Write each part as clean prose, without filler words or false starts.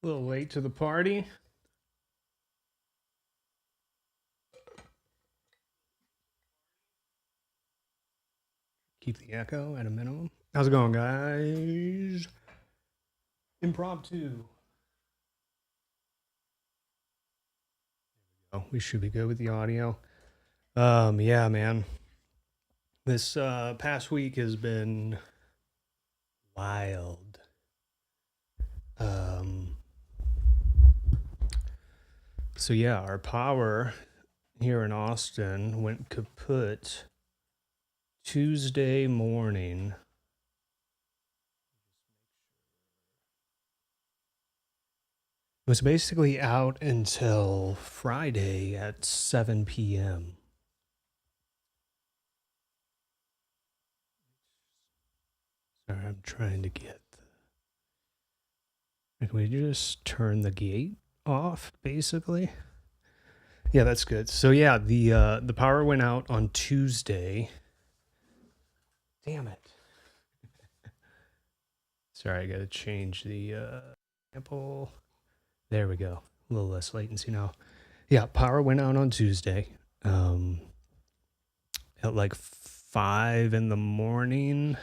A little late to the party. Keep the echo at a minimum. How's it going, guys? Impromptu. Oh, we should be good with the audio. Yeah, man. This past week has been wild. So yeah, our power here in Austin went kaput Tuesday morning. It was basically out until Friday at 7 p.m. Sorry, I'm trying to get. Can we just turn the gate off, basically? Yeah, that's good. So yeah, the power went out on Tuesday. Damn it. Sorry, I gotta change the sample. There we go. A little less latency now. Yeah, power went out on Tuesday. At like 5 in the morning.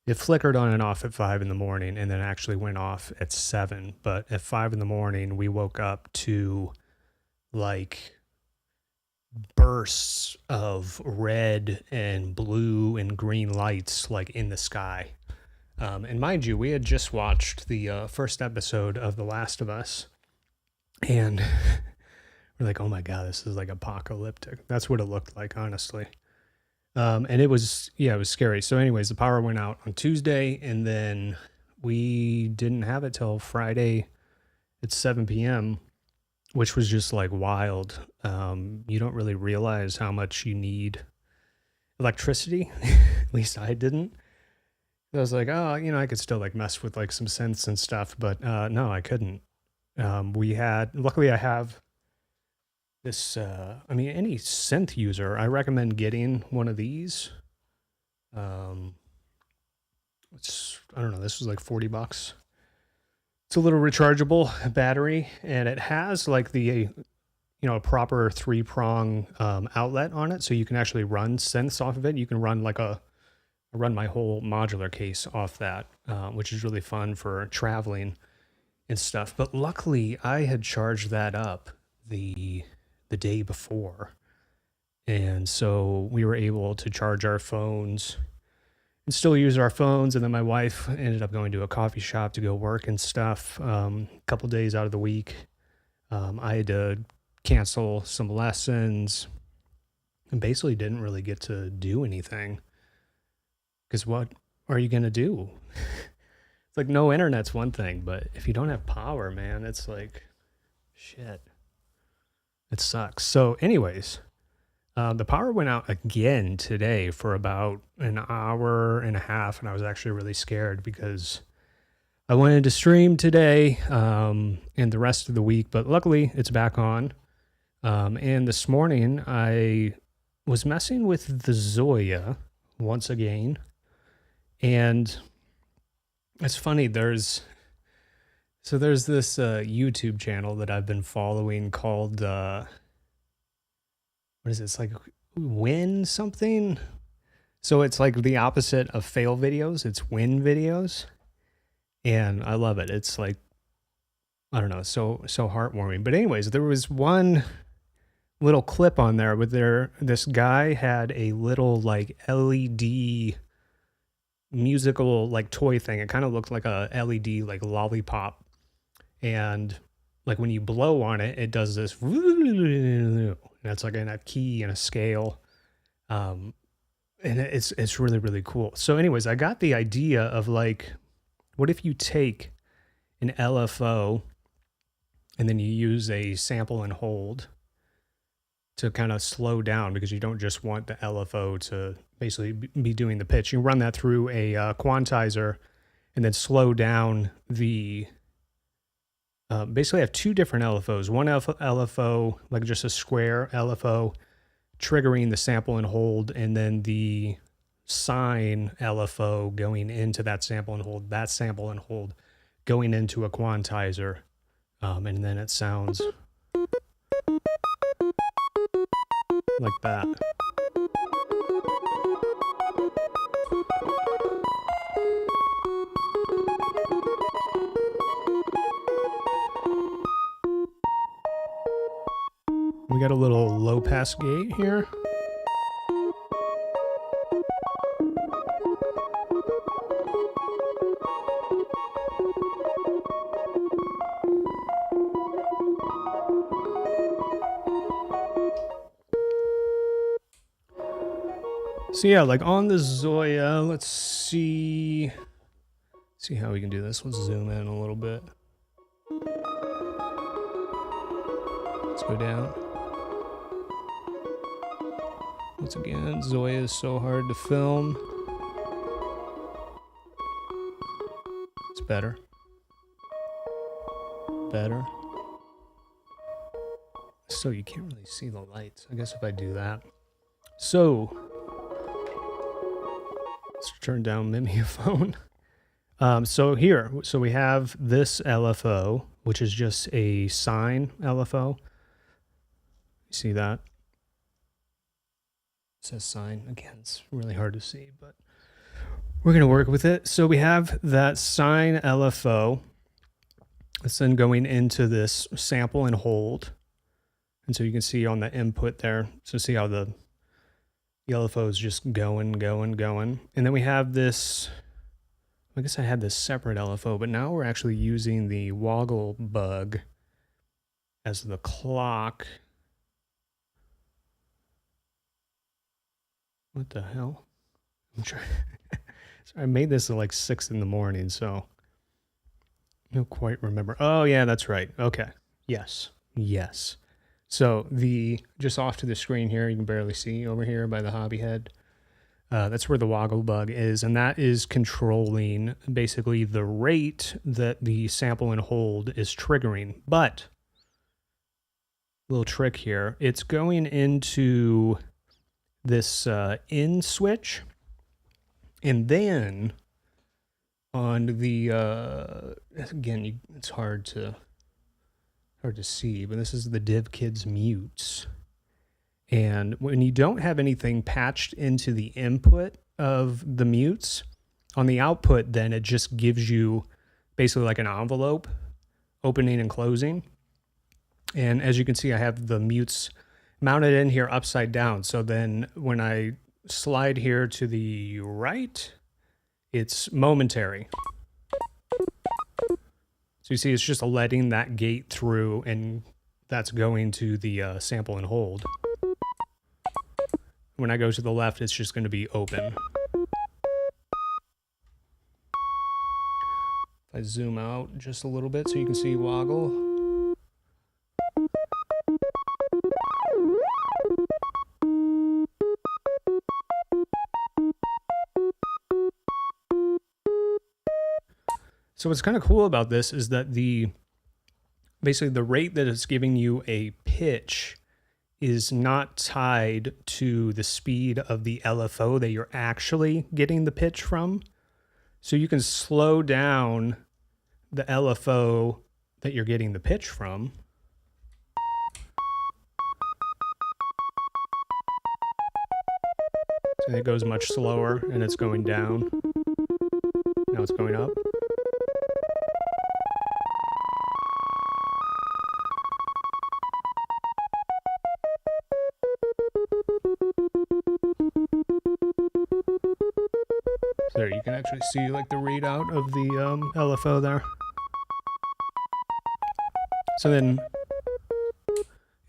It flickered on and off at 5 in the morning and then actually went off at 7. But at 5 in the morning, we woke up to like bursts of red and blue and green lights like in the sky. And mind you, we had just watched the first episode of The Last of Us. And we're like, oh my God, this is like apocalyptic. That's what it looked like, honestly. And it was scary. So anyways, the power went out on Tuesday and then we didn't have it till Friday at 7 p.m., which was just like wild. You don't really realize how much you need electricity. At least I didn't. I was like, oh, I could still like mess with like some synths and stuff, but no, I couldn't. Luckily I have this, any synth user, I recommend getting one of these. I don't know, this was like $40. It's a little rechargeable battery and it has like the, a proper 3-prong outlet on it. So you can actually run synths off of it. You can run run my whole modular case off that, which is really fun for traveling and stuff. But luckily I had charged that up the day before. And so we were able to charge our phones and still use our phones. And then my wife ended up going to a coffee shop to go work and stuff a couple days out of the week. I had to cancel some lessons and basically didn't really get to do anything. Because what are you going to do? It's like no internet's one thing, but if you don't have power, man, it's like shit. It sucks. So anyways, the power went out again today for about an hour and a half, and I was actually really scared because I wanted to stream today and the rest of the week, but luckily it's back on. And this morning I was messing with the Zoya once again, and it's funny, there's this YouTube channel that I've been following called, what is it? It's like win something. So it's like the opposite of fail videos. It's win videos. And I love it. It's like, I don't know, so heartwarming. But anyways, there was one little clip on there where this guy had a little like LED musical like toy thing. It kind of looked like a LED like lollipop. And like when you blow on it, it does this. And it's like in a key and a scale. And it's really, really cool. So anyways, I got the idea of like, what if you take an LFO and then you use a sample and hold to kind of slow down, because you don't just want the LFO to basically be doing the pitch. You run that through a quantizer and then slow down the, basically I have two different LFOs. One LFO, like just a square LFO, triggering the sample and hold, and then the sine LFO going into that sample and hold going into a quantizer, and then it sounds like that. We got a little low pass gate here. So yeah, like on the Zoya, let's see how we can do this. Let's zoom in a little bit. Let's go down. Once again, Zoya is so hard to film. It's better. Better. So you can't really see the lights. I guess if I do that. So let's turn down Mimeophone. So we have this LFO, which is just a sine LFO. You see that? It says sine. Again, it's really hard to see, but we're going to work with it. So we have that sine LFO. It's then going into this sample and hold. And so you can see on the input there, so see how the LFO is just going. And then we have this, I guess I had this separate LFO, but now we're actually using the Woggle bug as the clock. What the hell? I'm trying. So I made this at like 6 in the morning, so I don't quite remember. Oh yeah, that's right. Okay. Yes. So just off to the screen here, you can barely see over here by the hobby head. That's where the Woggle bug is, and that is controlling basically the rate that the sample and hold is triggering. But little trick here, it's going into this in switch, and then on the again, it's hard to see, but this is the DivKids mutes. And when you don't have anything patched into the input of the mutes, on the output, then it just gives you basically like an envelope opening and closing. And as you can see, I have the mutes mounted in here upside down. So then when I slide here to the right, it's momentary. So you see, it's just letting that gate through, and that's going to the sample and hold. When I go to the left, it's just going to be open. If I zoom out just a little bit so you can see Woggle. So what's kind of cool about this is that basically the rate that it's giving you a pitch is not tied to the speed of the LFO that you're actually getting the pitch from. So you can slow down the LFO that you're getting the pitch from. So it goes much slower and it's going down. Now it's going up. There, you can actually see like the readout of the LFO there. So then,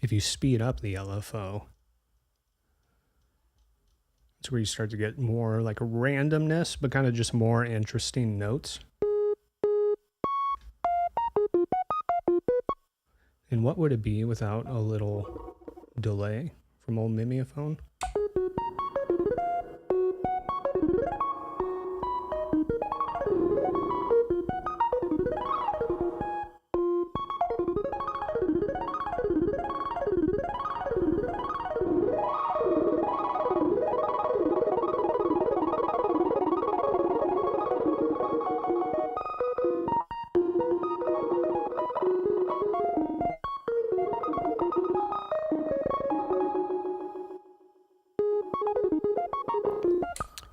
if you speed up the LFO, it's where you start to get more like randomness, but kind of just more interesting notes. And what would it be without a little delay from old Mimeophone?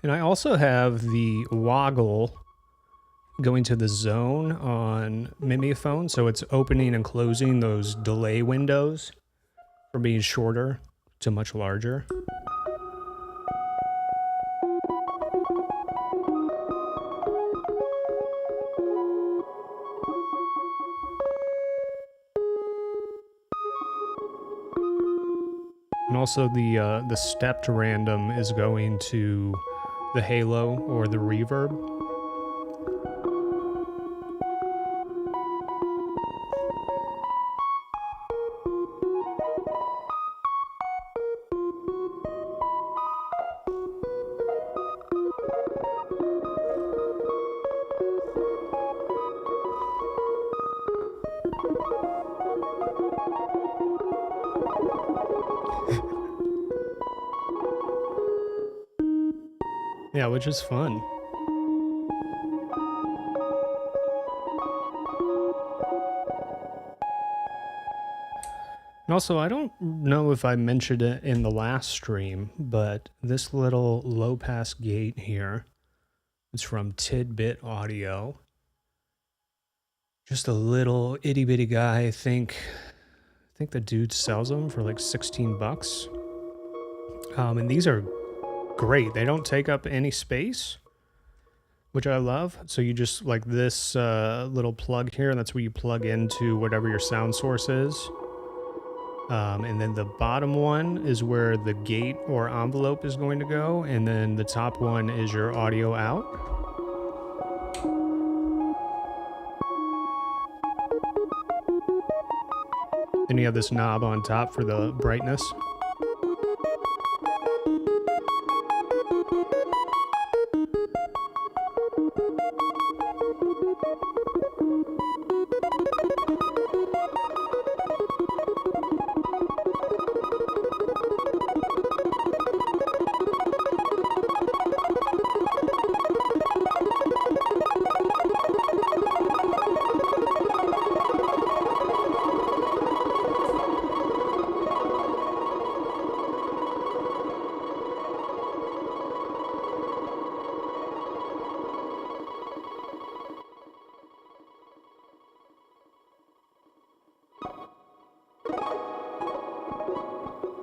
And I also have the woggle going to the zone on Mimiphone, so it's opening and closing those delay windows from being shorter to much larger. And also the stepped random is going to the halo or the reverb. Yeah, which is fun. And also, I don't know if I mentioned it in the last stream, but this little low pass gate here is from Tidbit Audio. Just a little itty bitty guy. I think the dude sells them for like 16 bucks. And these are great. They don't take up any space, which I love. So you just like this little plug here, and that's where you plug into whatever your sound source is. And then the bottom one is where the gate or envelope is going to go, and then the top one is your audio out. Then you have this knob on top for the brightness.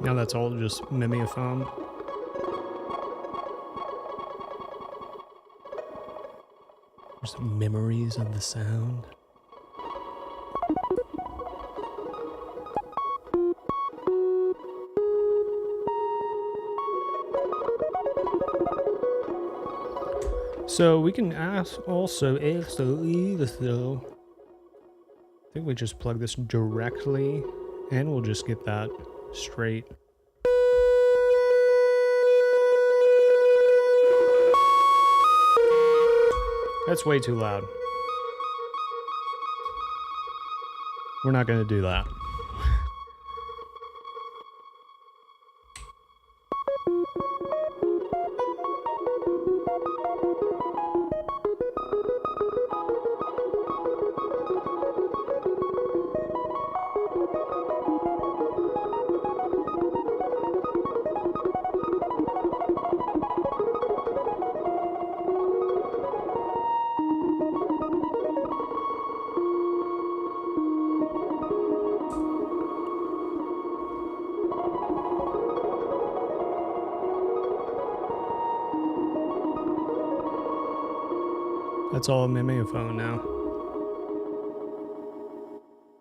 Now that's all just Mimiphone. There's some memories of the sound. So we can also, I think we just plug this directly and we'll just get that straight. That's way too loud. We're not going to do that. That's all a Mimiphone now.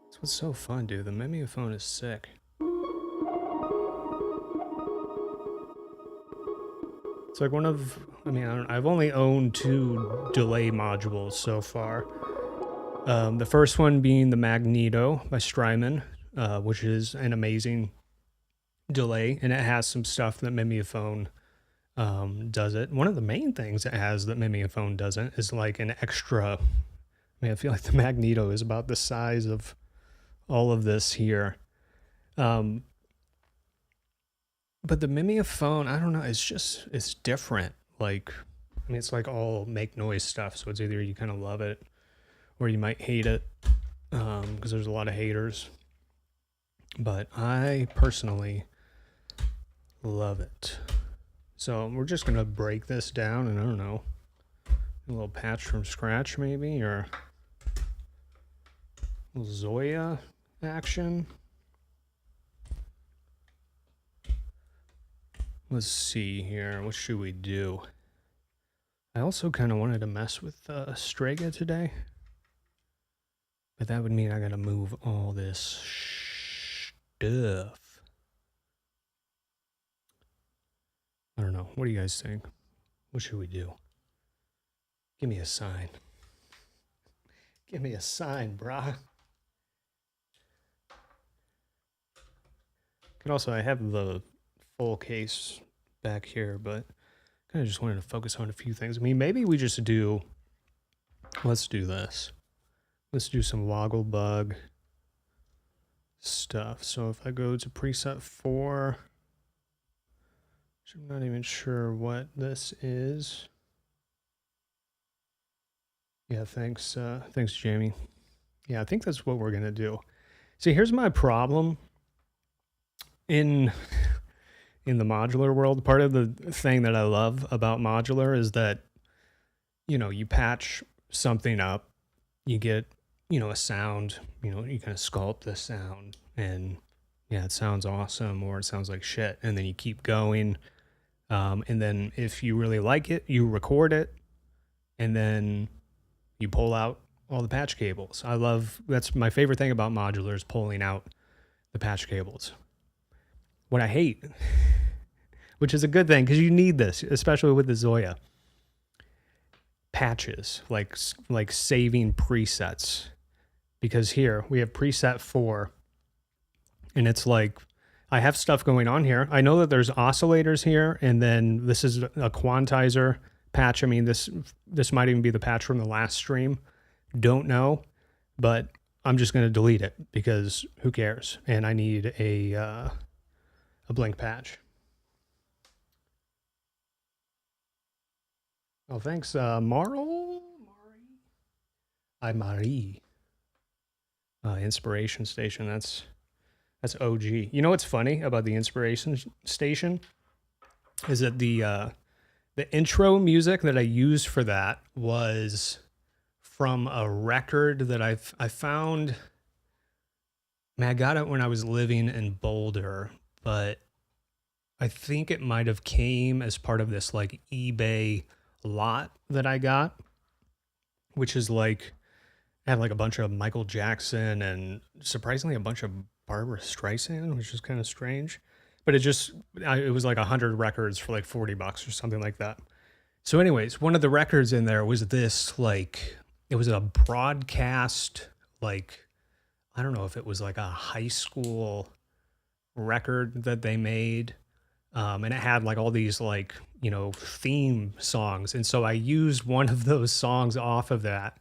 That's what's so fun, dude. The Mimiphone is sick. It's like one of, I've only owned 2 delay modules so far. The first one being the Magneto by Strymon, which is an amazing delay, and it has some stuff that Mimiphone does it. One of the main things it has that Mimiphone doesn't is like an extra, I feel like the Magneto is about the size of all of this here. But the Mimiphone, I don't know, it's different. Like, it's like all make noise stuff. So it's either you kind of love it or you might hate it, because there's a lot of haters. But I personally love it. So we're just gonna break this down, and I don't know, a little patch from scratch maybe, or a little Zoya action. Let's see here. What should we do? I also kind of wanted to mess with Strega today, but that would mean I gotta move all this stuff. I don't know. What do you guys think? What should we do? Give me a sign. Give me a sign, brah. And also, I have the full case back here, but kind of just wanted to focus on a few things. I mean, maybe we just do, let's do this. Let's do some Woggle Bug stuff. So if I go to preset 4, which I'm not even sure what this is. Yeah, thanks, Jamie. Yeah, I think that's what we're gonna do. See, here's my problem in the modular world. Part of the thing that I love about modular is that, you patch something up, you get, a sound, you kind of sculpt the sound, and yeah, it sounds awesome or it sounds like shit, and then you keep going. And then if you really like it, you record it, and then you pull out all the patch cables. That's my favorite thing about modular, is pulling out the patch cables. What I hate, which is a good thing because you need this, especially with the Zoya, patches, like saving presets. Because here we have preset 4, and it's like, I have stuff going on here. I know that there's oscillators here, and then this is a quantizer patch. I mean, this might even be the patch from the last stream. Don't know, but I'm just going to delete it because who cares? And I need a blink patch. Oh, thanks, Marie. Inspiration Station. That's OG. You know what's funny about the Inspiration Station is that the intro music that I used for that was from a record that I found. Man, I got it when I was living in Boulder, but I think it might have came as part of this like eBay lot that I got, which is like, had like a bunch of Michael Jackson and surprisingly a bunch of Barbara Streisand, which is kind of strange. But it was like 100 records for like $40 or something like that. So anyways, one of the records in there was this, like, it was a broadcast, like, I don't know if it was like a high school record that they made. And it had like all these like, theme songs. And so I used one of those songs off of that.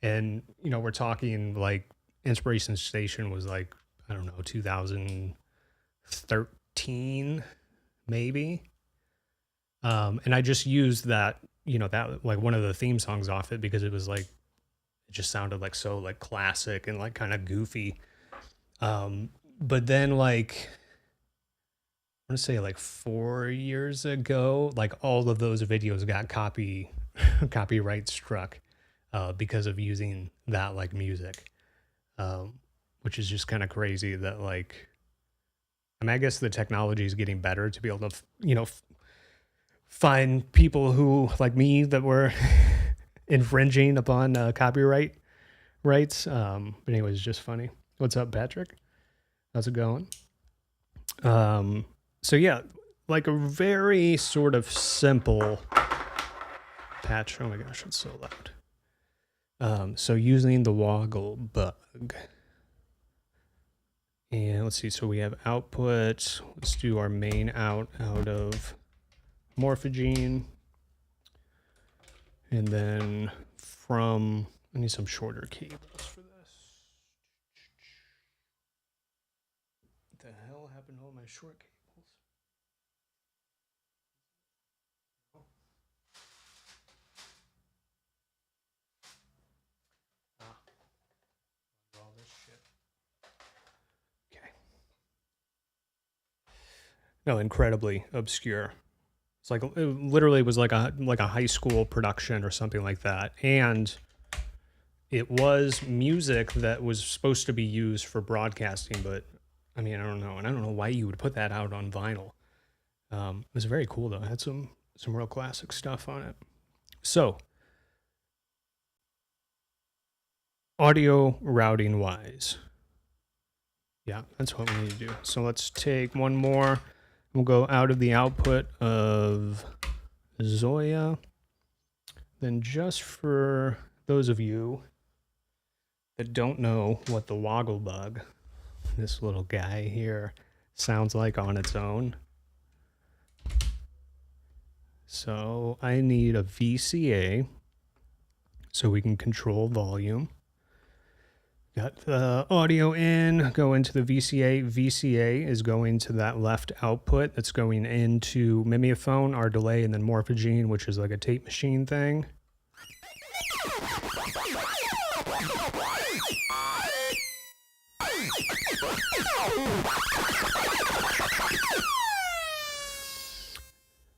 And, we're talking like Inspiration Station was like, I don't know, 2013, maybe. And I just used that, that like one of the theme songs off it because it was like, it just sounded like so like classic and like kind of goofy. But then like, I want to say like 4 years ago, like all of those videos got copyright struck because of using that like music, which is just kind of crazy that like, I mean, I guess the technology is getting better to be able to, find people who like me that were infringing upon copyright rights. But anyways, just funny. What's up, Patrick? How's it going? So yeah, like a very sort of simple patch. Oh my gosh, it's so loud. So using the Woggle Bug. And let's see, so we have output. Let's do our main out of Morphogene. And then I need some shorter cables for this. What the hell happened to all my short cables? All this shit. Okay. No, incredibly obscure. It's like it literally was like a high school production or something like that, and it was music that was supposed to be used for broadcasting. But I mean, I don't know, and I don't know why you would put that out on vinyl. It was very cool though. It had some real classic stuff on it. So audio routing wise, yeah, that's what we need to do. So let's take one more. We'll go out of the output of Zoya. Then just for those of you that don't know what the Woggle Bug, this little guy here, sounds like on its own. So I need a VCA so we can control volume. Got the audio in, go into the VCA. VCA is going to that left output that's going into Mimeophone, our delay, and then Morphogene, which is like a tape machine thing.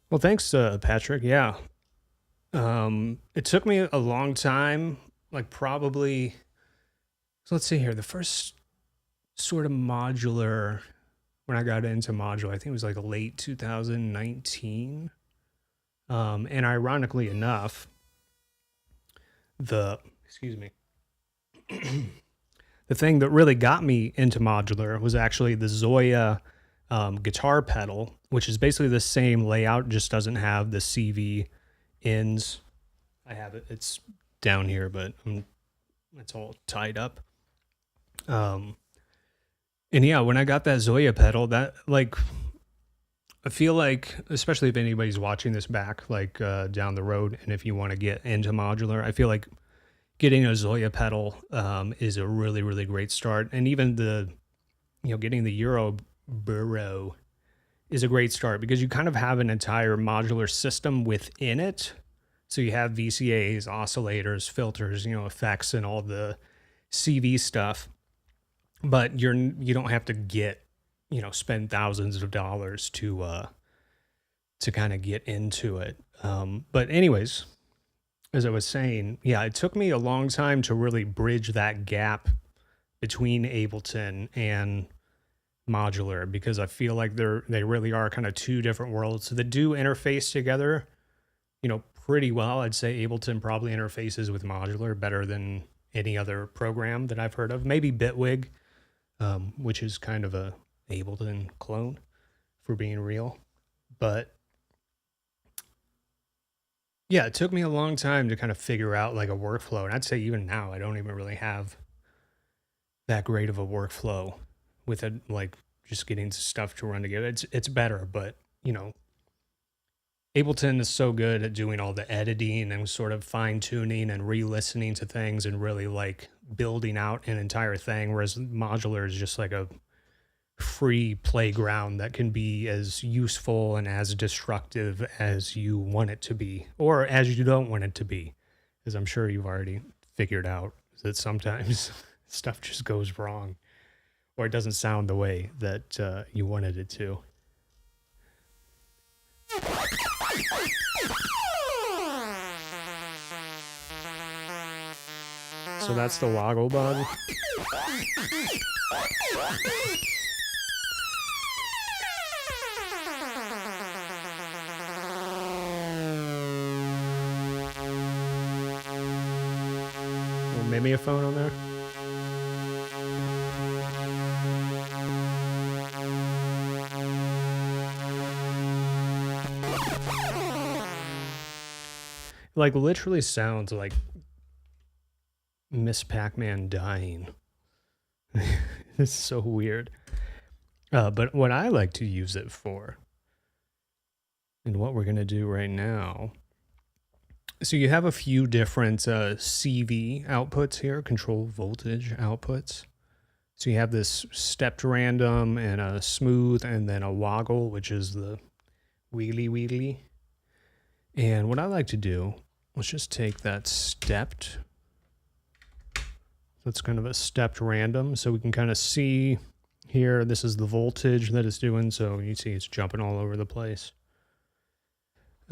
Well, thanks, Patrick. Yeah. It took me a long time, like probably, so let's see here. The first sort of modular, when I got into modular, I think it was like late 2019. And ironically enough, excuse me, the thing that really got me into modular was actually the Zoya guitar pedal, which is basically the same layout, just doesn't have the CV ins. I have it, it's down here, but it's all tied up. And yeah, when I got that Zoya pedal, that like, I feel like, especially if anybody's watching this back, like down the road, and if you want to get into modular, I feel like getting a Zoya pedal is a really, really great start. And even getting the Euro Burrow is a great start because you kind of have an entire modular system within it. So you have VCAs, oscillators, filters, effects, and all the CV stuff. But you don't have to spend thousands of dollars to kind of get into it. But anyways, as I was saying, yeah, it took me a long time to really bridge that gap between Ableton and modular because I feel like they really are kind of two different worlds. So they do interface together, pretty well. I'd say Ableton probably interfaces with modular better than any other program that I've heard of. Maybe Bitwig, which is kind of a Ableton clone, for being real. But yeah, it took me a long time to kind of figure out like a workflow. And I'd say even now, I don't even really have that great of a workflow with it, like just getting stuff to run together. It's better, but Ableton is so good at doing all the editing and sort of fine tuning and re-listening to things and really like building out an entire thing. Whereas modular is just like a free playground that can be as useful and as destructive as you want it to be, or as you don't want it to be, as I'm sure you've already figured out that sometimes stuff just goes wrong or it doesn't sound the way that you wanted it to. So that's the Woggle Bug. Mimeophone on there. Like literally sounds like Miss Pac-Man dying. It's so weird. But what I like to use it for, and what we're going to do right now, so you have a few different CV outputs here, control voltage outputs. So you have this stepped random and a smooth and then a woggle, which is the wheelie. And what I like to do, let's just take that stepped. That's kind of a stepped random. So we can kind of see here, this is the voltage that it's doing. So you see it's jumping all over the place.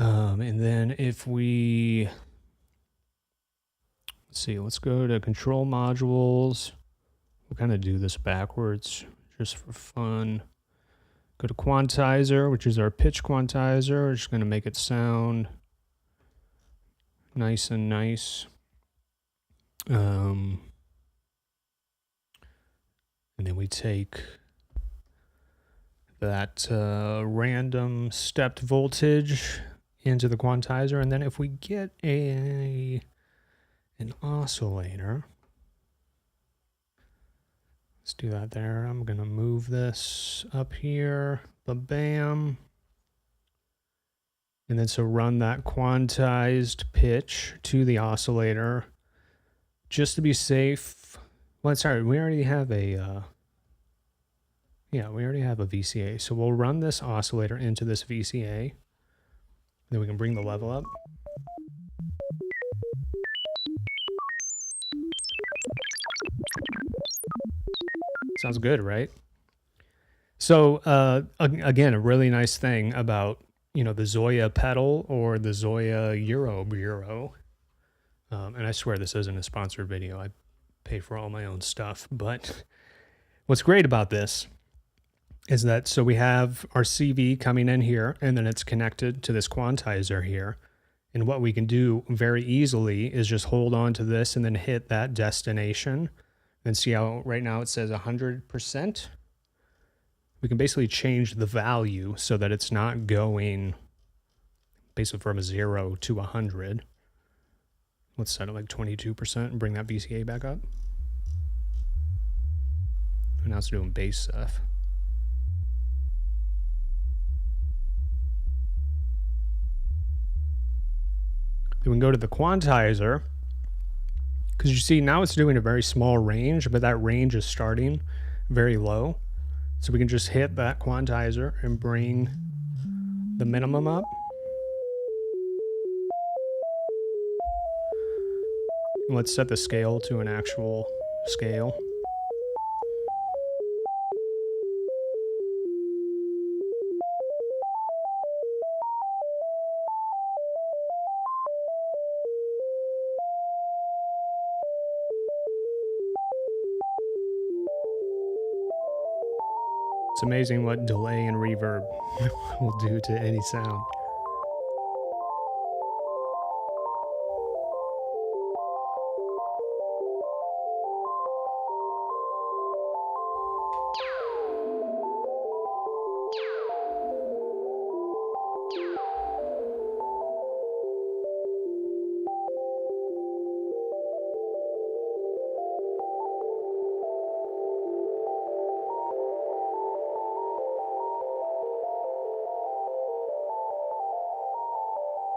And then if we, let's see, let's go to control modules. We'll kind of do this backwards just for fun. Go to quantizer, which is our pitch quantizer. We're just going to make it sound nice and nice. And then we take that random stepped voltage into the quantizer. And then if we get an oscillator, let's do that there. I'm going to move this up here. Bam. And then so run that quantized pitch to the oscillator just to be safe. Well, sorry, we already have a VCA. So we'll run this oscillator into this VCA. Then we can bring the level up. Sounds good, right? So again, a really nice thing about, the Zoya pedal or the Zoya Euro Bureau. And I swear this isn't a sponsored video. I pay for all my own stuff. But what's great about this is that, so we have our CV coming in here, and then it's connected to this quantizer here. And what we can do very easily is just hold on to this and then hit that destination. And see how right now it says 100%. We can basically change the value so that it's not going basically from a 0 to 100. Let's set it like 22% and bring that VCA back up. And now it's doing bass stuff. Then we can go to the quantizer, because you see now it's doing a very small range, but that range is starting very low. So we can just hit that quantizer and bring the minimum up. And let's set the scale to an actual scale. It's amazing what delay and reverb will do to any sound.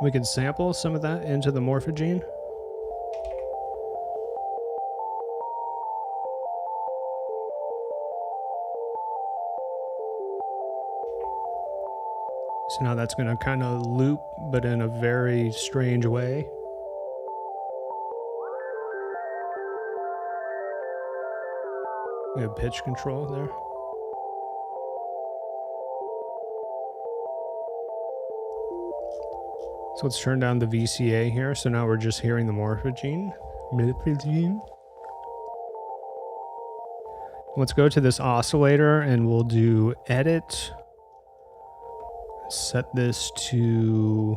We can sample some of that into the Morphagene. So now that's going to kind of loop, but in a very strange way. We have pitch control there. So let's turn down the VCA here. So now we're just hearing the Morphagene. Let's go to this oscillator and we'll do edit. Set this to,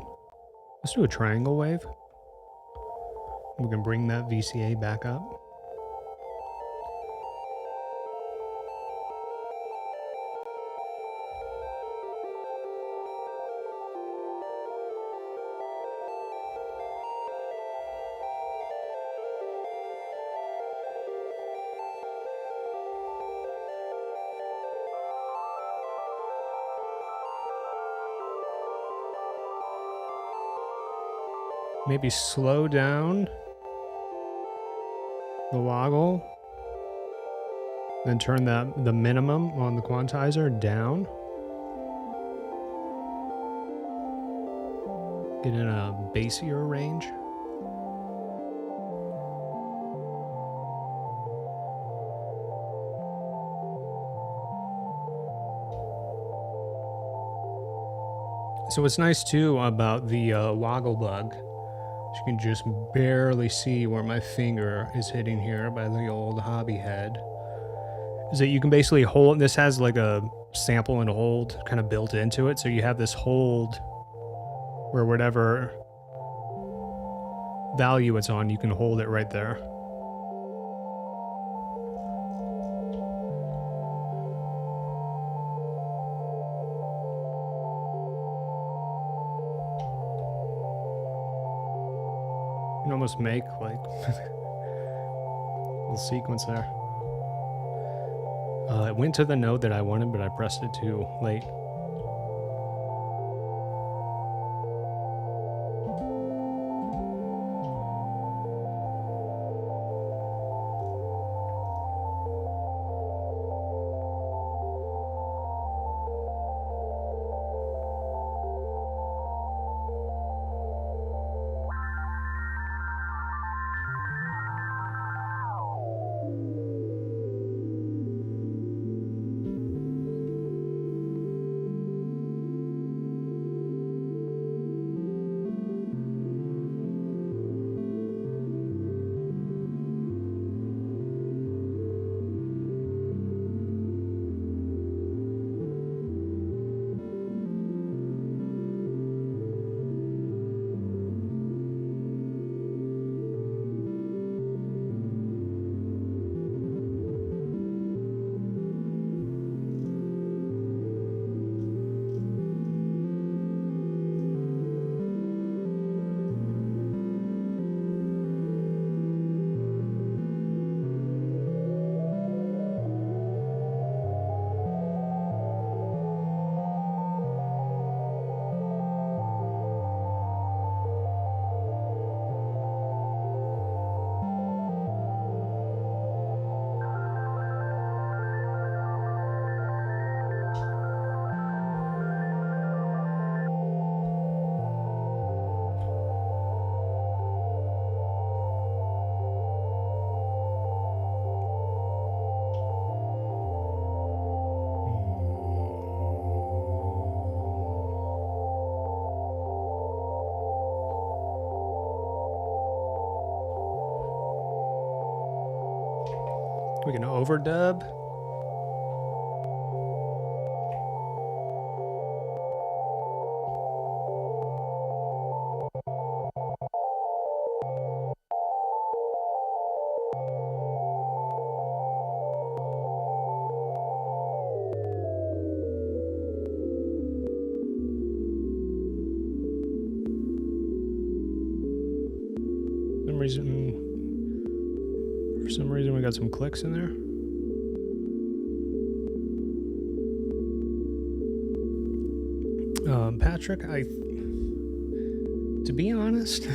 let's do a triangle wave. We can bring that VCA back up. Maybe slow down the woggle, then turn the minimum on the quantizer down. Get in a bassier range. So what's nice too about the woggle bug, you can just barely see where my finger is hitting here by the old hobby head, is that you can basically hold, this has like a sample and hold kind of built into it, so you have this hold where whatever value it's on, you can hold it right there. You can almost make like a little sequence there. It went to the note that I wanted, but I pressed it too late. We can overdub. For some reason we got some clicks in there. Patrick, to be honest,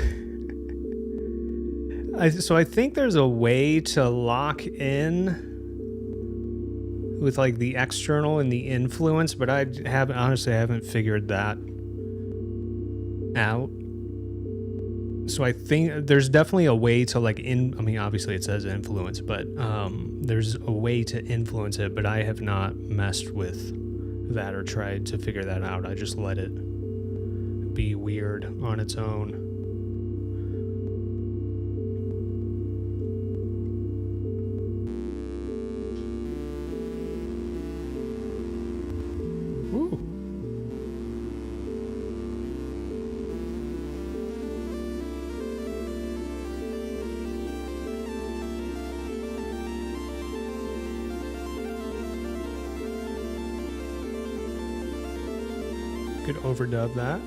I think there's a way to lock in with like the external and the influence, but I haven't figured that out. So I think there's definitely a way to like obviously it says influence, but there's a way to influence it, but I have not messed with that or tried to figure that out. I just let it be weird on its own. Ooh. Could overdub that.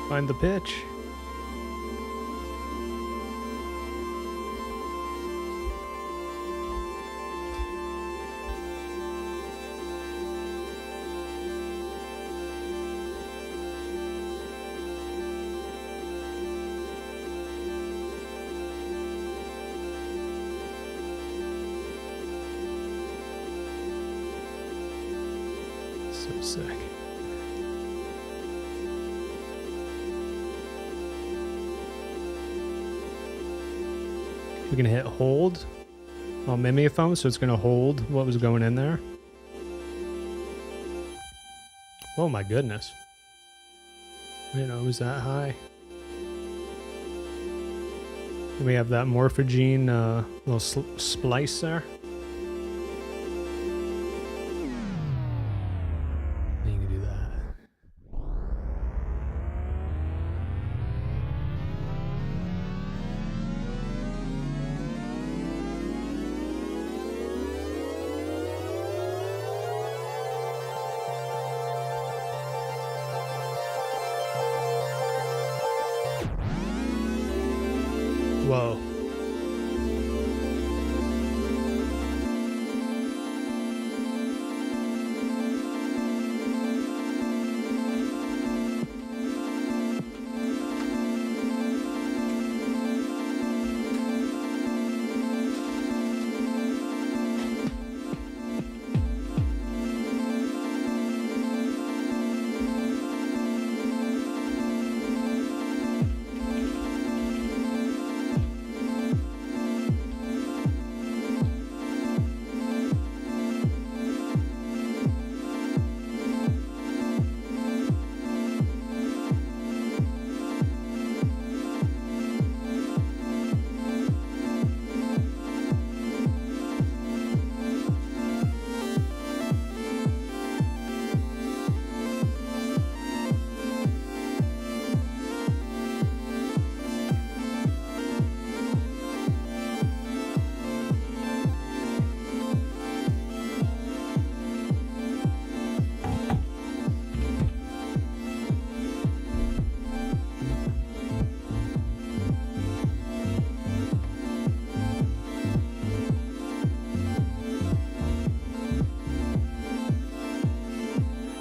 Find the pitch. So sick. We're gonna hit hold on Mimeophone, so it's gonna hold what was going in there. Oh my goodness. I didn't know it was that high. And we have that Morphogene little splice there. And you can do that. Whoa.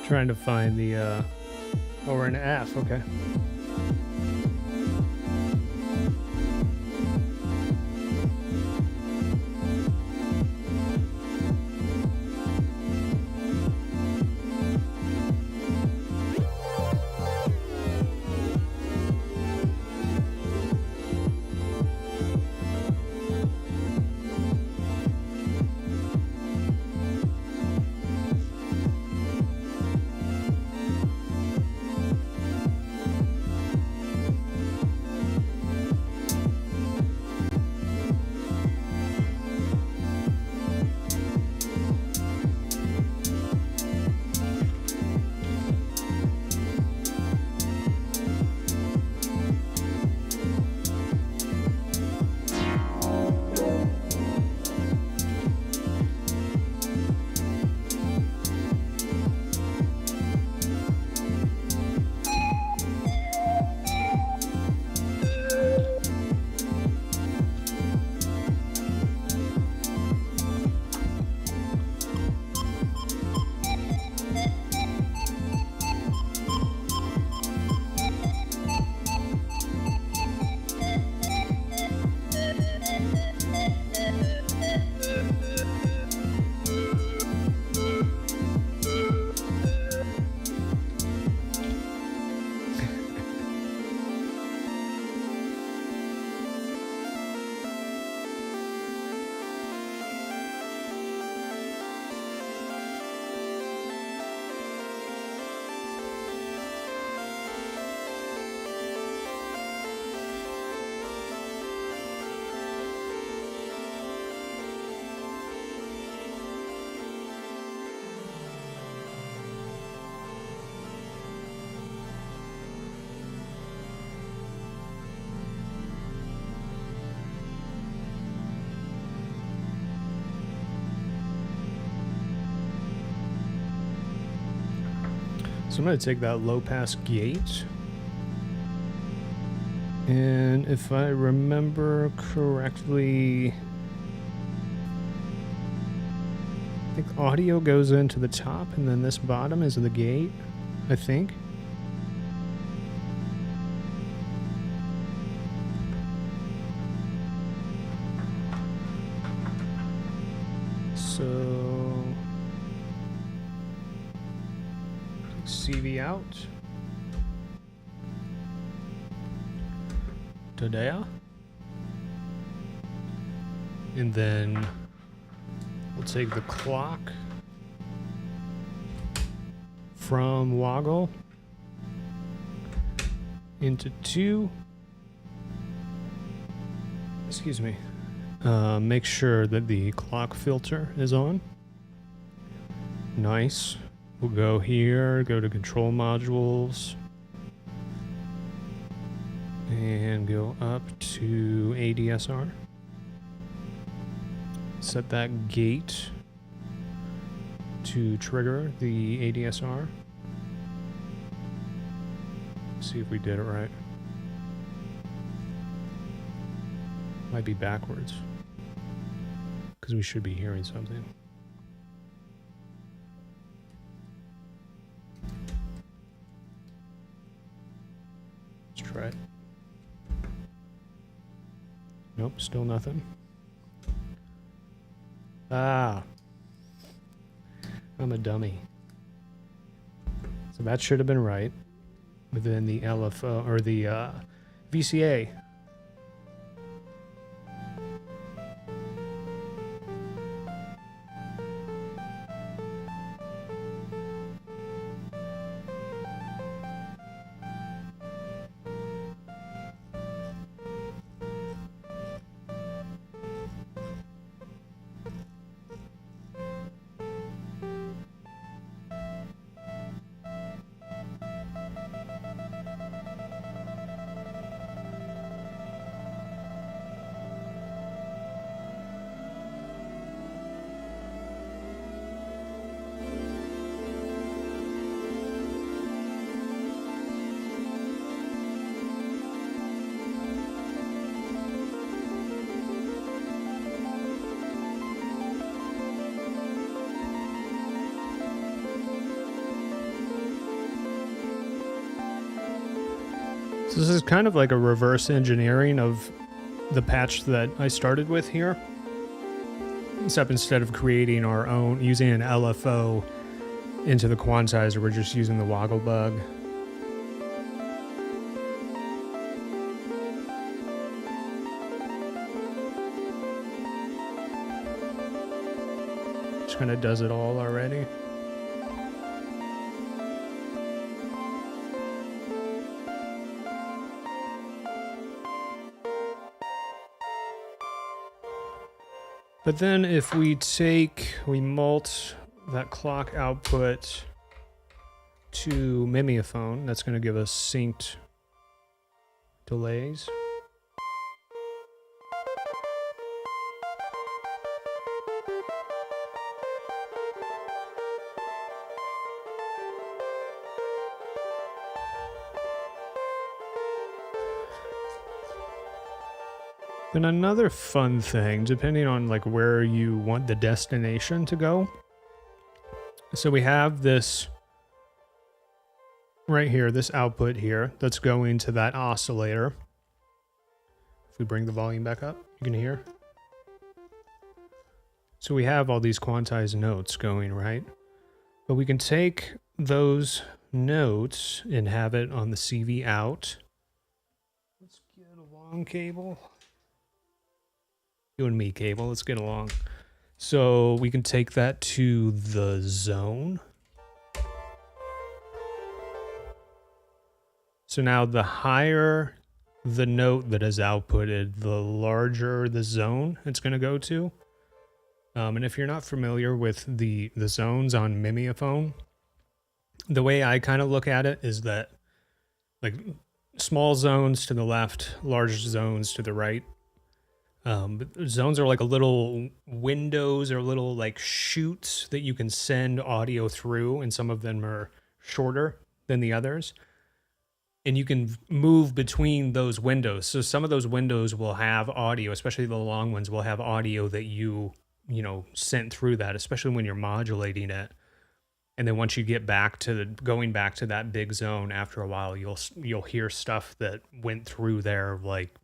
Trying to find the oh, we're in F, okay. So I'm going to take that low pass gate. And if I remember correctly, I think audio goes into the top and then this bottom is the gate, I think. So CV out. To there. And then we'll take the clock from Woggle into 2. Excuse me. Make sure that the clock filter is on. Nice. We'll go here, go to control modules, and go up to ADSR. Set that gate to trigger the ADSR. See if we did it right. Might be backwards, because we should be hearing something. Let's try it. Nope, still nothing. Ah, I'm a dummy. So that should have been right within the LFO or the VCA. So this is kind of like a reverse engineering of the patch that I started with here. Except instead of creating our own, using an LFO into the quantizer, we're just using the Woggle bug. Just kind of does it all already. But then if we mult that clock output to Mimeophone, that's going to give us synced delays. Then another fun thing, depending on like where you want the destination to go. So we have this right here, this output here, that's going to that oscillator. If we bring the volume back up, you can hear. So we have all these quantized notes going, right? But we can take those notes and have it on the CV out. Let's get a long cable. You and me, cable, let's get along. So we can take that to the zone. So now the higher the note that is outputted, the larger the zone it's going to go to. And if you're not familiar with the zones on Mimeophone, the way I kind of look at it is that like small zones to the left, large zones to the right. But zones are like a little windows or little like chutes that you can send audio through, and some of them are shorter than the others. And you can move between those windows. So some of those windows will have audio, especially the long ones will have audio that you sent through that, especially when you're modulating it. And then once you get back to going back to that big zone, after a while, you'll hear stuff that went through there like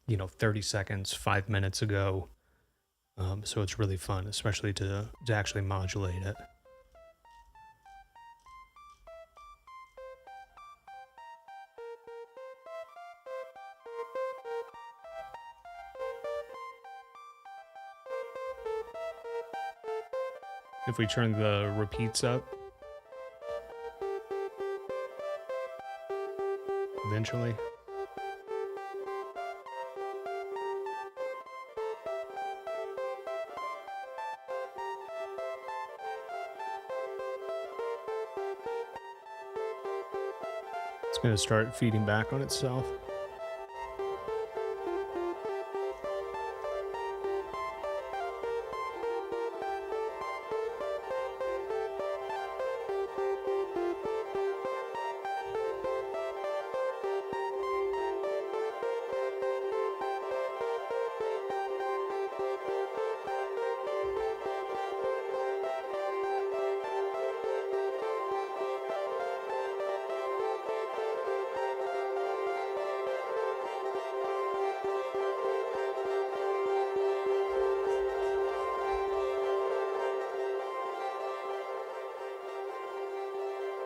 30 seconds, 5 minutes ago. So it's really fun, especially to actually modulate it. if we turn the repeats up eventually. It's going to start feeding back on itself.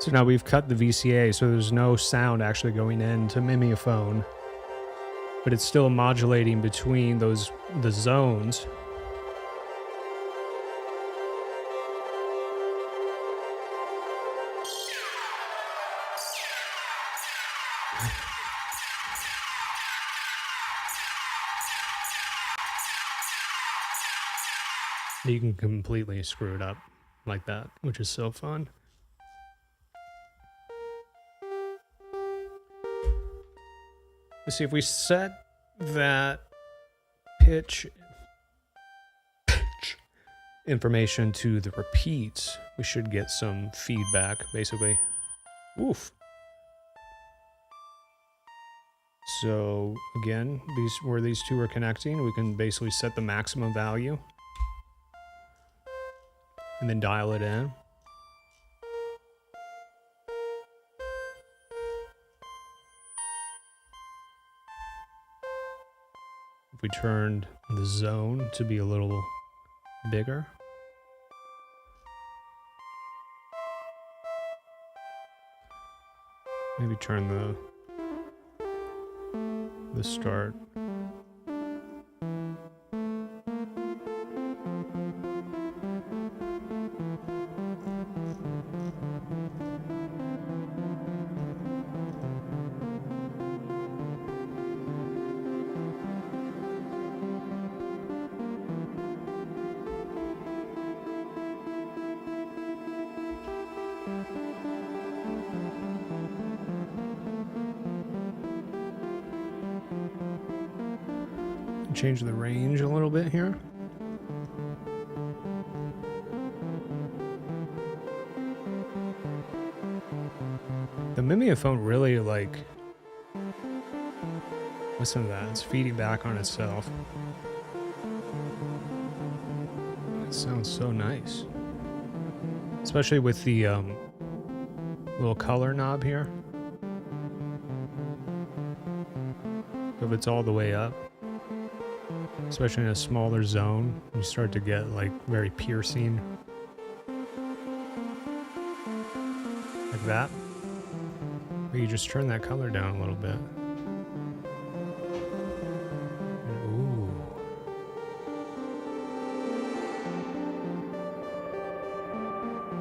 So now we've cut the VCA, so there's no sound actually going into Mimeophone, but it's still modulating between the zones. You can completely screw it up like that, which is so fun. Let's see if we set that pitch information to the repeats, we should get some feedback, basically. Oof. So again, where these two are connecting, we can basically set the maximum value and then dial it in. If we turned the zone to be a little bigger. Maybe turn the start. Change the range a little bit here. The Mimeophone really, like, listen to that, it's feeding back on itself. It sounds so nice. Especially with the little color knob here. If it's all the way up. Especially in a smaller zone, you start to get like very piercing. Like that. Or you just turn that color down a little bit. Ooh.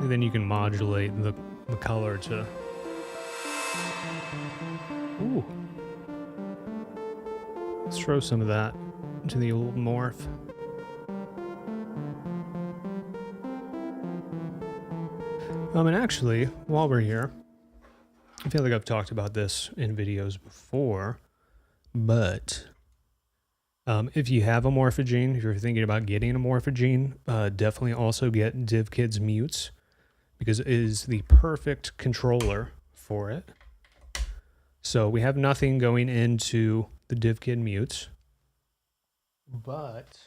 And then you can modulate the color to... Ooh. Let's throw some of that to the old morph. And actually, while we're here, I feel like I've talked about this in videos before, but if you have a Morphagene, if you're thinking about getting a Morphagene, definitely also get DivKids Mutes, because it is the perfect controller for it. So we have nothing going into the DivKid Mutes. But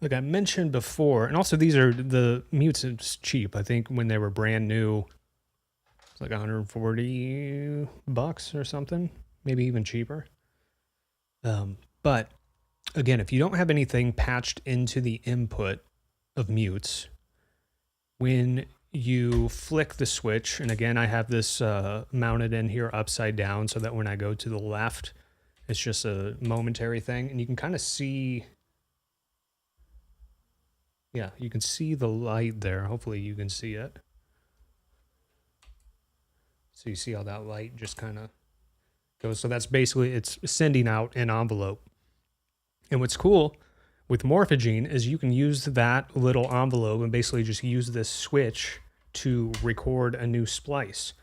like I mentioned before, and also these are the mutes, it's cheap. I think when they were brand new, it's like $140 or something, maybe even cheaper. But again, if you don't have anything patched into the input of mutes, when you flick the switch, and again, I have this mounted in here upside down so that when I go to the left, it's just a momentary thing, and you can kind of see Yeah, you can see the light there. Hopefully you can see it. So you see how that light just kind of goes. So that's basically, it's sending out an envelope. And what's cool with Morphagene is you can use that little envelope and basically just use this switch to record a new splice.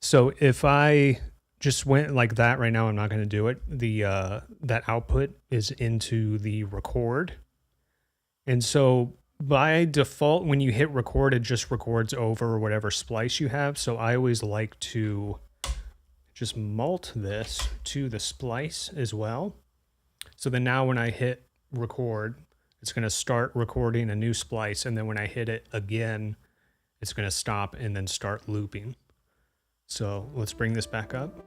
So if I just went like that right now, I'm not going to do it. That output is into the record. And so by default, when you hit record, it just records over whatever splice you have. So I always like to just mult this to the splice as well. So then now when I hit record, it's going to start recording a new splice. And then when I hit it again, it's going to stop and then start looping. So let's bring this back up.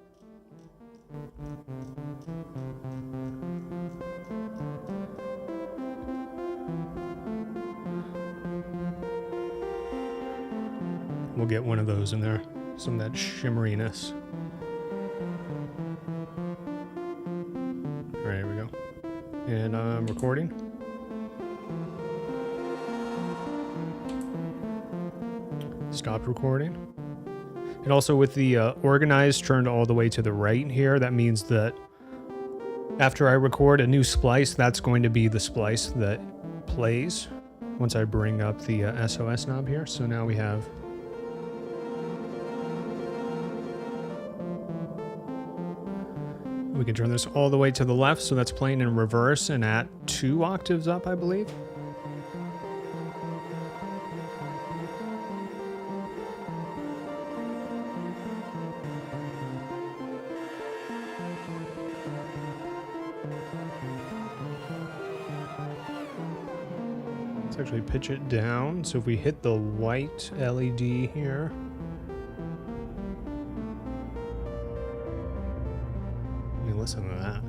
We'll get one of those in there, some of that shimmeriness. All right, here we go. And I'm recording. Stopped recording. And also with the organized turned all the way to the right here, that means that after I record a new splice, that's going to be the splice that plays once I bring up the SOS knob here. So now we have... We can turn this all the way to the left, so that's playing in reverse and at 2 octaves up, I believe. Let's actually pitch it down. So if we hit the white LED here, listen to that.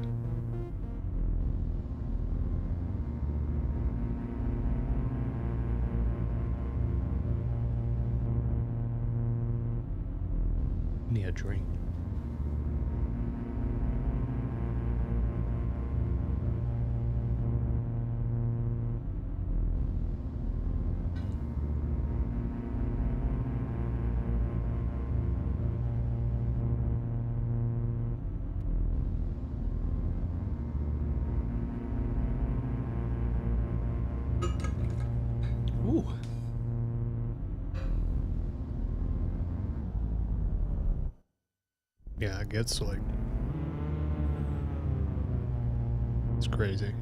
Need a drink. Ooh. Yeah, it gets like... It's crazy.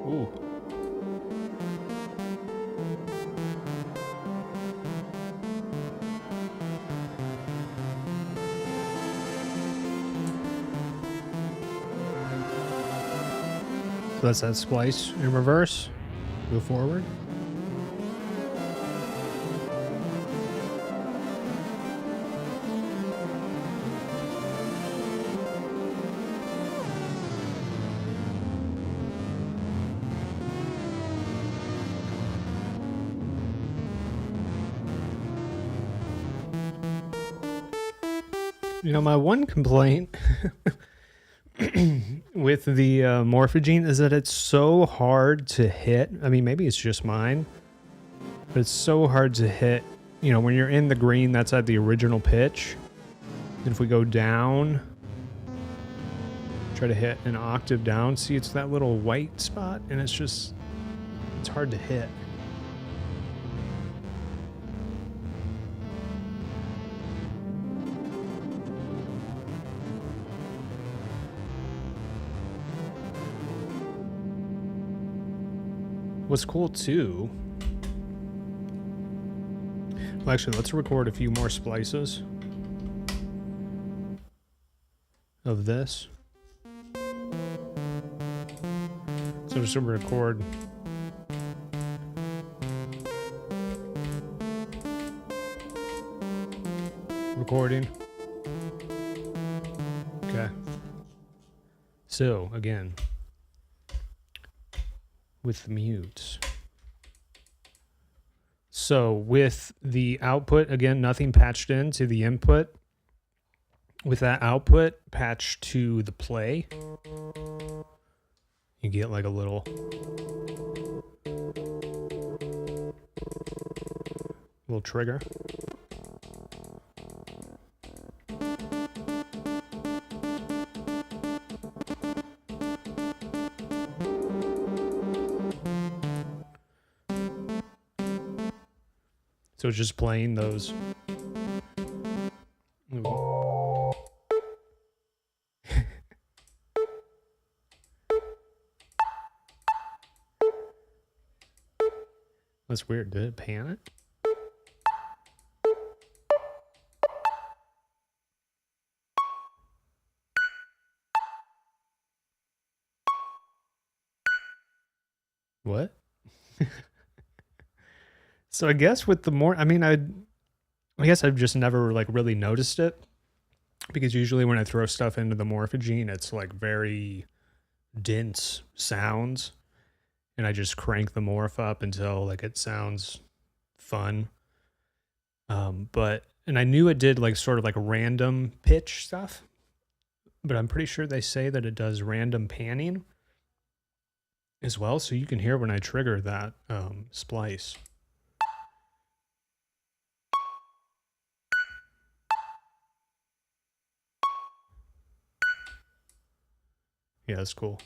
Ooh. So that's that splice in reverse. Go forward. You know, my one complaint with the Morphagene is that it's so hard to hit. I mean, maybe it's just mine, but it's so hard to hit. You know, when you're in the green, that's at the original pitch. And if we go down, try to hit an octave down, see it's that little white spot, and it's just, it's hard to hit. What's cool too, well, actually, let's record a few more splices of this. So I'm just gonna record Recording. Okay. So, again, with the mutes. So, with the output, again, nothing patched into the input. With that output patched to the play, you get like a little trigger. So it's just playing those. That's weird. Did it pan it? What? So I guess with the more, I mean, I guess I've just never like really noticed it, because usually when I throw stuff into the Morphagene, it's like very dense sounds, and I just crank the morph up until like it sounds fun. And I knew it did like sort of like random pitch stuff, but I'm pretty sure they say that it does random panning as well, so you can hear when I trigger that splice. Yeah, that's cool.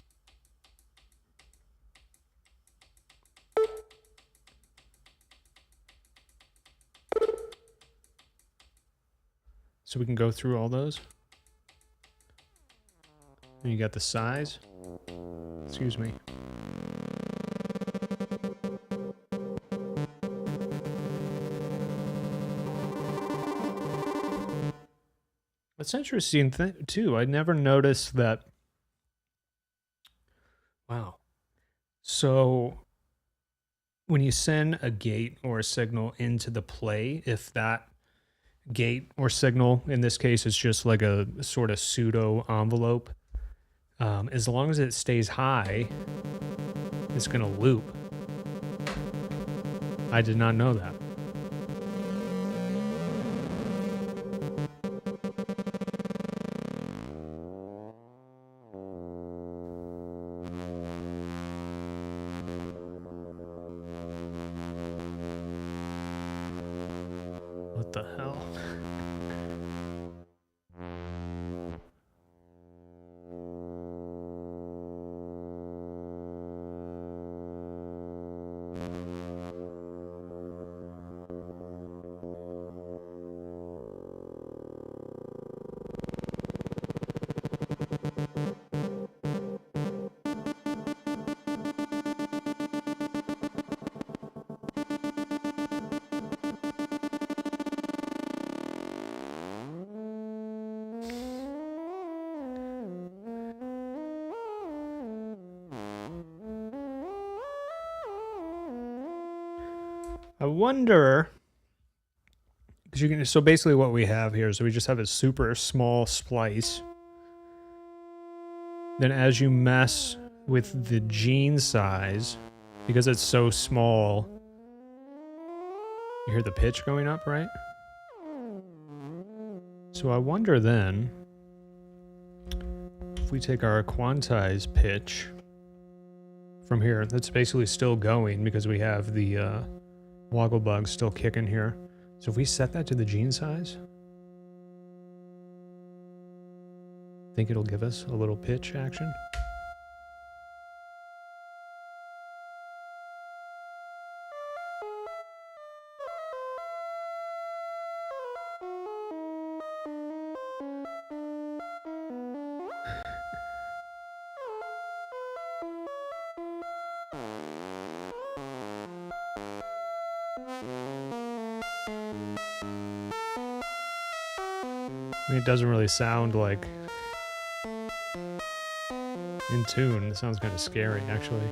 So we can go through all those. And you got the size. Excuse me. That's interesting too. I never noticed that. Wow. So when you send a gate or a signal into the play, if that gate or signal, in this case, is just like a sort of pseudo envelope, as long as it stays high, it's going to loop. I did not know that. What the hell? I wonder, because you can. So basically, what we have here is we just have a super small splice. Then, as you mess with the gene size, because it's so small, you hear the pitch going up, right? So I wonder then, if we take our quantized pitch from here, that's basically still going because we have the woggle bug still kicking here. So if we set that to the gene size, think it'll give us a little pitch action. I mean, it doesn't really sound like in tune. It sounds kind of scary, actually.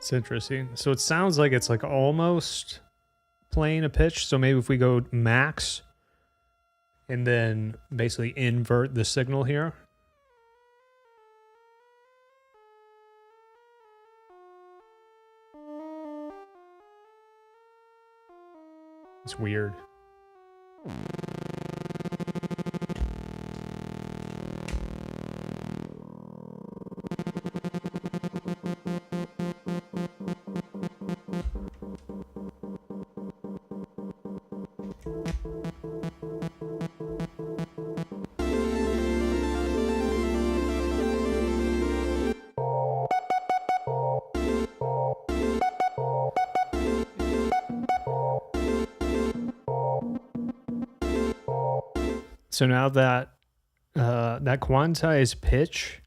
It's interesting. So it sounds like it's like almost playing a pitch. So maybe if we go max and then basically invert the signal here. It's weird. So now that that quantized pitch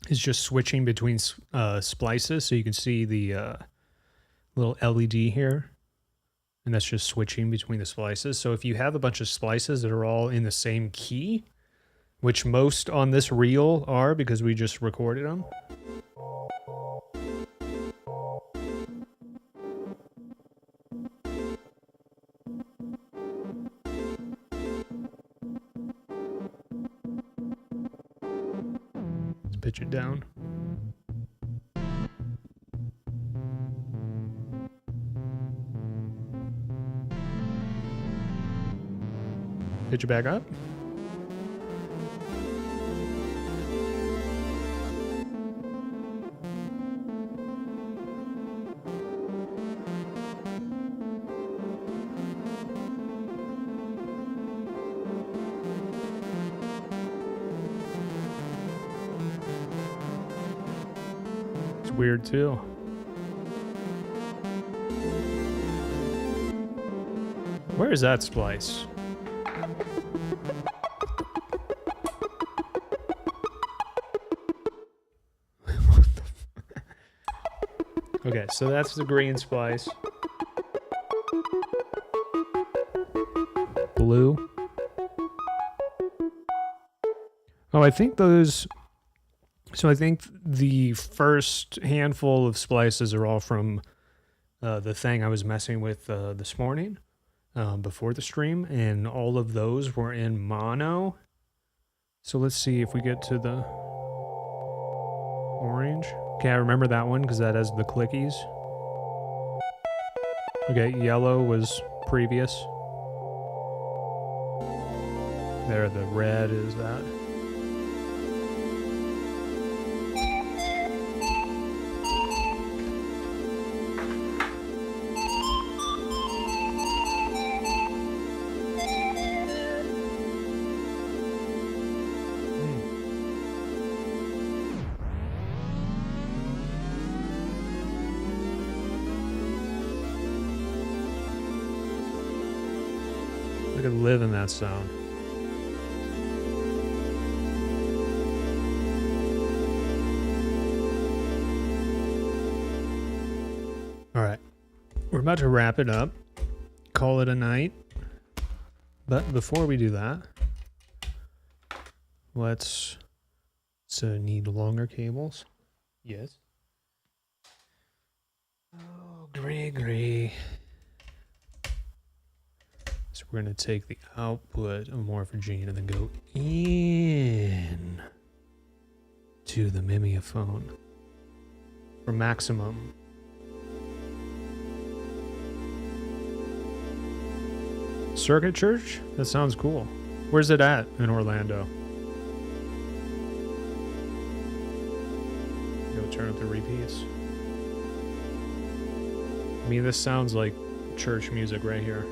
is just switching between splices, so you can see the little LED here, and that's just switching between the splices. So if you have a bunch of splices that are all in the same key, which most on this reel are because we just recorded them. Let's pitch it down. Pitch it back up. It's weird too. Where is that splice? Okay, so that's the green splice. Blue. Oh, I think those... So I think the first handful of splices are all from the thing I was messing with this morning before the stream, and all of those were in mono. So let's see if we get to the orange. Okay, I remember that one because that has the clickies. Okay, yellow was previous. There, the red is that. I could live in that sound. All right, we're about to wrap it up, call it a night. But before we do that, let's need longer cables. Yes. Oh, Gregory. So we're going to take the output of Morphogene and then go in to the Mimeophone for maximum. Circuit Church? That sounds cool. Where's it at in Orlando? Go turn up the repeats. I mean, this sounds like church music right here.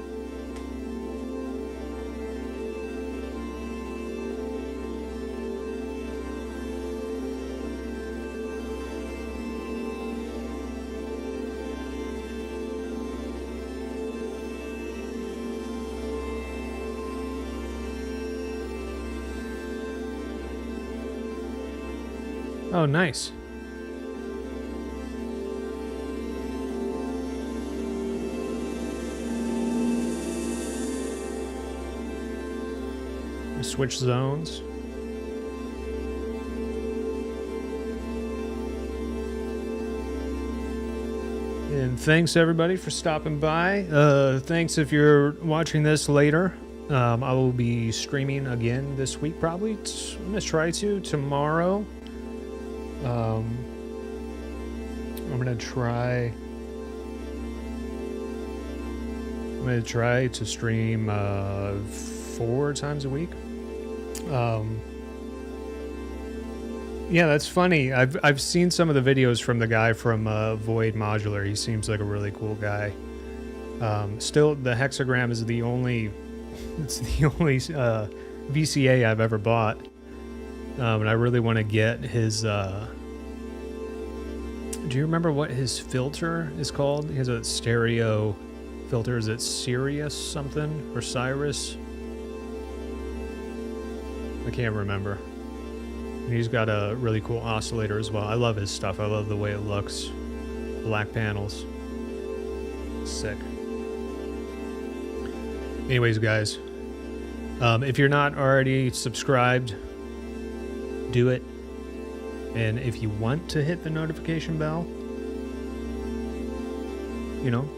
Oh, nice. Switch zones. And thanks everybody for stopping by. Thanks if you're watching this later. I will be streaming again this week probably. I'm gonna try to tomorrow. I'm gonna try to stream 4 times a week. Yeah, that's funny. I've seen some of the videos from the guy from Void Modular. He seems like a really cool guy. Still, the Hexagram is the only VCA I've ever bought, and I really want to get his. Do you remember what his filter is called? He has a stereo filter. Is it Sirius something or Cyrus? I can't remember. He's got a really cool oscillator as well. I love his stuff. I love the way it looks. Black panels. Sick. Anyways, guys. If you're not already subscribed, do it. And if you want to hit the notification bell, you know,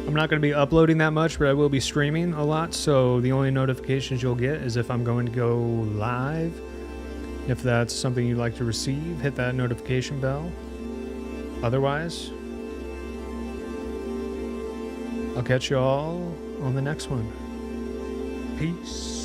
I'm not going to be uploading that much, but I will be streaming a lot, so the only notifications you'll get is if I'm going to go live. If that's something you'd like to receive, hit that notification bell. Otherwise, I'll catch you all on the next one. Peace.